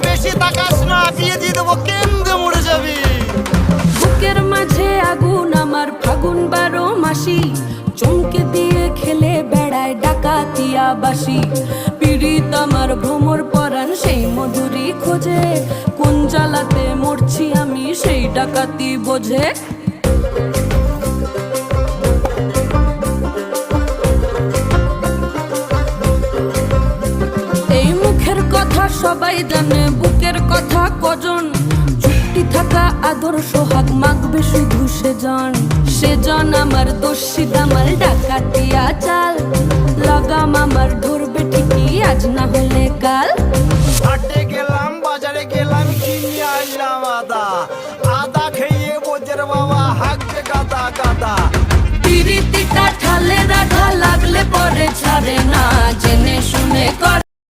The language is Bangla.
বেশি তাকাস না, বিয়ে দিয়ে দেবো, কেন্দ্রে মরে যাবি। বুকের মাঝে আগুন আমার ফাগুন 12 মাসি, চমকে দিয়ে খেলে বেড়ায় ডাকাতিয়া বাসি। পীড়িত আমার ভ্রমর পরাণ সেই মধুরী খোঁজে, কোন জ্বালাতে মরছি আমি সেই ডাকাতি বোঝে। এই মুখের কথা সবাই জানে, বুকের কথা কজন, চুক্তি থাকা আদর সোহাগ মাগবে শুধু সেজন আমার দোষী দামাল ডাকাতিয়া চাল, লাগাম আমার ধরবে ঠিকই আজ না হলে কাল। হাটে গেলাম, বাজারে গেলাম, কিনে আনলাম আদা, আদা খেয়ে বোঝের বাবা হাঁকবে গাদা গাদা। পিরিতিটা ঠালে রাধা লাগলে পরে ছাড়ে না, জেনে শুনে